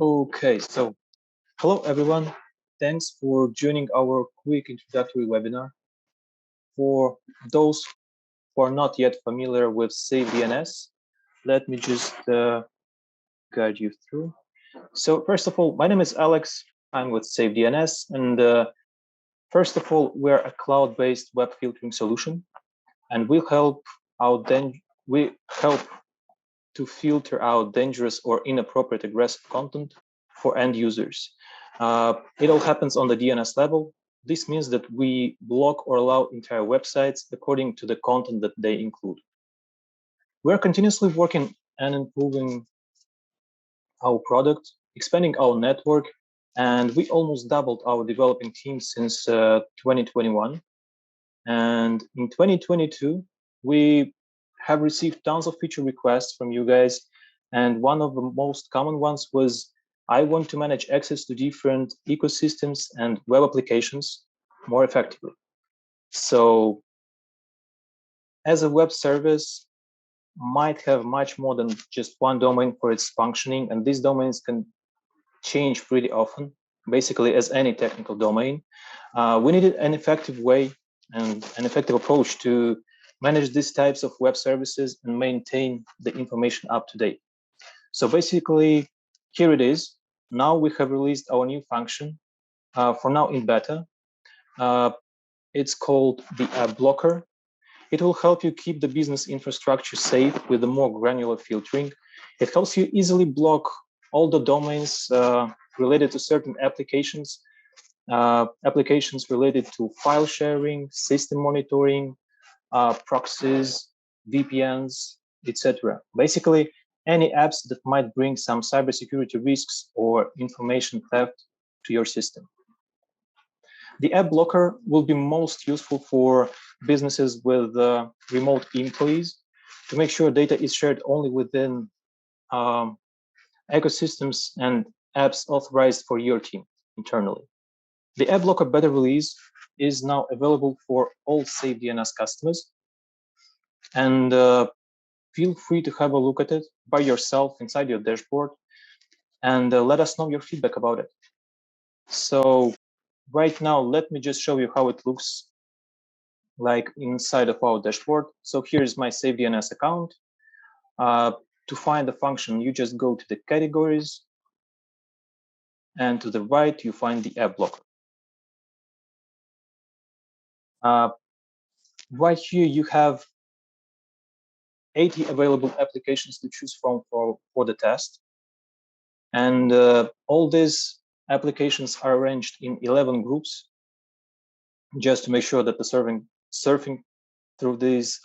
Okay, so hello everyone. Thanks for joining our quick introductory webinar. For those who are not yet familiar with SafeDNS, let me just guide you through. So first of all, my name is Alex. I'm with SafeDNS, and first of all, we're a cloud-based web filtering solution, and we help to filter out dangerous or inappropriate aggressive content for end users. It all happens on the DNS level. This means that we block or allow entire websites according to the content that they include. We're continuously working and improving our product, expanding our network, and we almost doubled our developing team since 2021. And in 2022, we have received tons of feature requests from you guys. And one of the most common ones was, I want to manage access to different ecosystems and web applications more effectively. So as a web service might have much more than just one domain for its functioning, and these domains can change pretty often, basically as any technical domain. We needed an effective way and an effective approach to manage these types of web services and maintain the information up to date. So basically, here it is. Now we have released our new function, for now in beta. It's called the AppBlocker. It will help you keep the business infrastructure safe with the more granular filtering. It helps you easily block all the domains related to certain applications, applications related to file sharing, system monitoring, proxies, VPNs, etc. Basically, any apps that might bring some cybersecurity risks or information theft to your system. The app blocker will be most useful for businesses with remote employees to make sure data is shared only within ecosystems and apps authorized for your team internally. The app blocker beta release is now available for all SafeDNS customers, and feel free to have a look at it by yourself inside your dashboard and let us know your feedback about it. So right now, let me just show you how it looks like inside of our dashboard. So here is my SafeDNS account. To find the function, you just go to the categories, and to the right, you find the app blocker. Right here, you have 80 available applications to choose from for the test. And all these applications are arranged in 11 groups, just to make sure that the surfing through these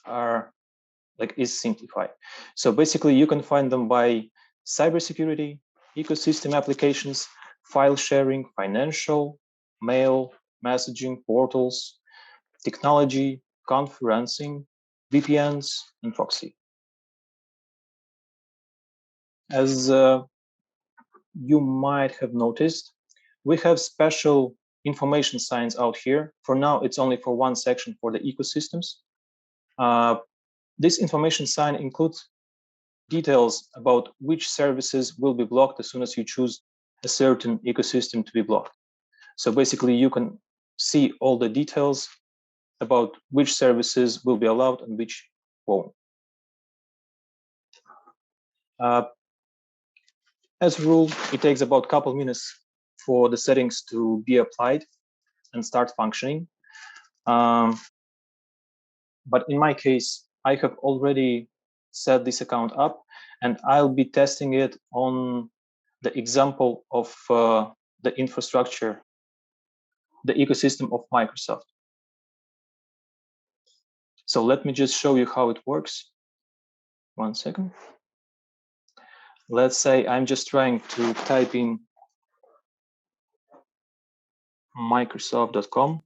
is simplified. So basically, you can find them by cybersecurity, ecosystem applications, file sharing, financial, mail, messaging, portals, technology, conferencing, VPNs, and proxy. As you might have noticed, we have special information signs out here. For now, it's only for one section for the ecosystems. This information sign includes details about which services will be blocked as soon as you choose a certain ecosystem to be blocked. So basically, you can see all the details about which services will be allowed and which won't. As a rule, it takes about a couple minutes for the settings to be applied and start functioning. But in my case, I have already set this account up, and I'll be testing it on the example of the infrastructure, the ecosystem of Microsoft. So let me just show you how it works. 1 second. Let's say I'm just trying to type in Microsoft.com.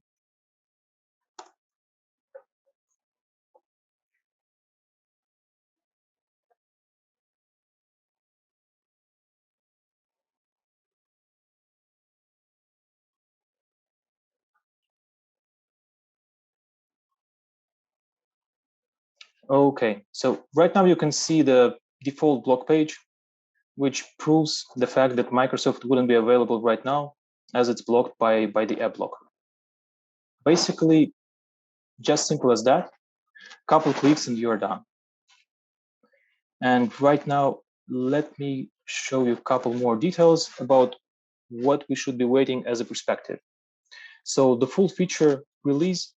Okay, so right now you can see the default block page. which proves the fact that Microsoft wouldn't be available right now as it's blocked by the AppBlocker. Basically, just simple as that. Couple clicks and you're done. And right now, let me show you a couple more details about what we should be waiting as a perspective. So the full feature release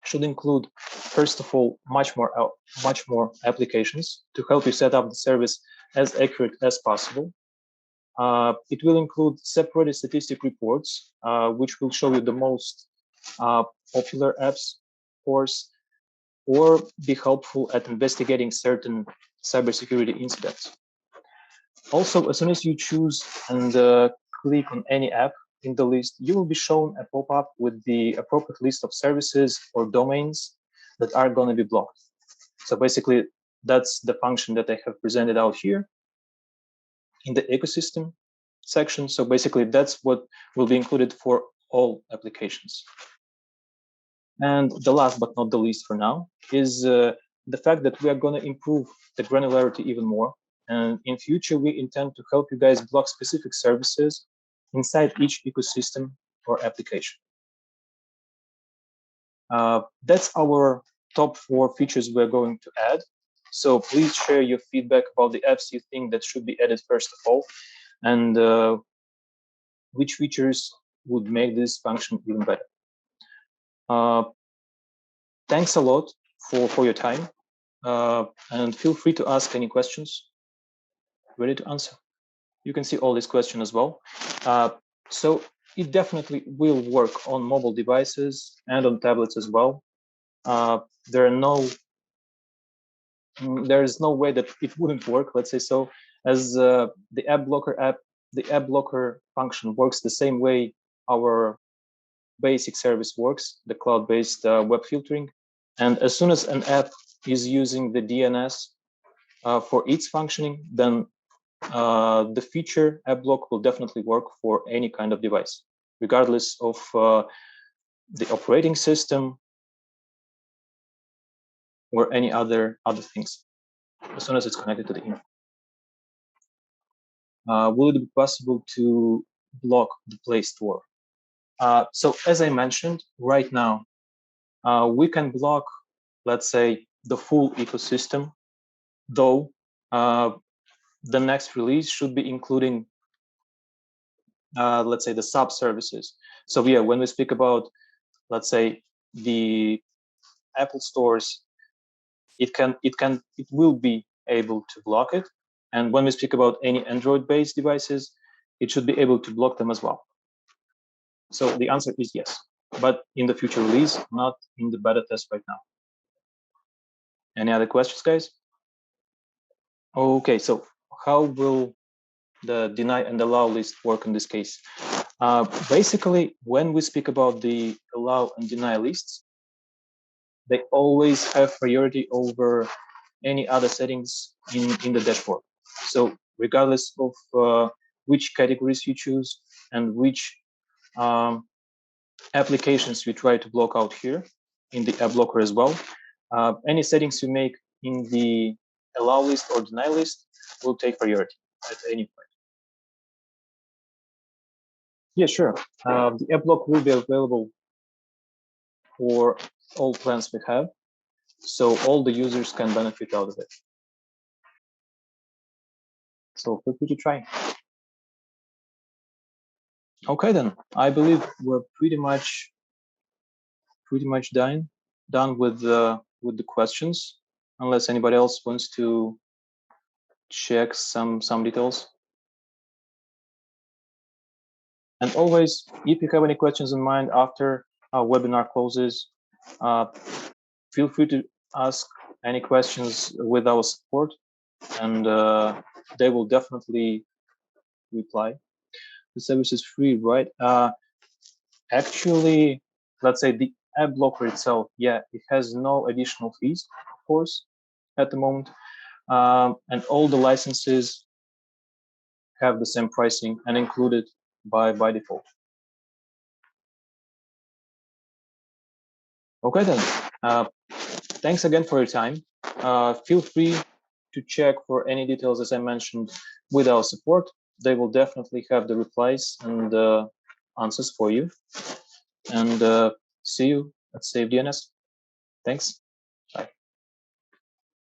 should include, first of all, much more applications to help you set up the service as accurate as possible. It will include separated statistic reports, which will show you the most popular apps, of course, or be helpful at investigating certain cybersecurity incidents. Also, as soon as you choose and click on any app in the list, you will be shown a pop-up with the appropriate list of services or domains that are going to be blocked. So basically, that's the function that I have presented out here in the ecosystem section. So basically, that's what will be included for all applications. And the last but not the least for now is the fact that we are going to improve the granularity even more. And in future, we intend to help you guys block specific services inside each ecosystem or application. That's our top 4 features we're going to add. So please share your feedback about the apps you think that should be added first of all, and which features would make this function even better. Thanks a lot for your time, and feel free to ask any questions. Ready to answer. You can see all these questions as well. So it definitely will work on mobile devices and on tablets as well. There is no way that it wouldn't work, let's say so, as the AppBlocker function works the same way our basic service works, the cloud-based web filtering. And as soon as an app is using the DNS for its functioning, then the feature AppBlock will definitely work for any kind of device, regardless of the operating system or any other things, as soon as it's connected to the internet. Will it be possible to block the Play Store? So as I mentioned, right now, we can block, let's say, the full ecosystem, though the next release should be including, let's say, the sub-services. So yeah, when we speak about, let's say, the Apple stores, it will be able to block it. And when we speak about any Android-based devices, it should be able to block them as well. So the answer is yes, but in the future release, not in the beta test right now. Any other questions, guys? Okay, so how will the deny and allow list work in this case? Basically, when we speak about the allow and deny lists, they always have priority over any other settings in the dashboard. So regardless of which categories you choose and which applications you try to block out here in the AppBlocker as well, any settings you make in the allow list or deny list will take priority at any point. Yeah, sure. The AppBlock will be available for all plans we have, so all the users can benefit out of it. So feel free to try. Okay, then I believe we're pretty much done with the questions, unless anybody else wants to check some details. And always, if you have any questions in mind after our webinar closes, feel free to ask any questions with our support, and they will definitely reply. The service is free, right? Actually, let's say the AppBlocker itself, yeah, it has no additional fees, of course, at the moment. And all the licenses have the same pricing and included by default. Okay, then. Thanks again for your time. Feel free to check for any details, as I mentioned, with our support. They will definitely have the replies and answers for you. And see you at SafeDNS. Thanks.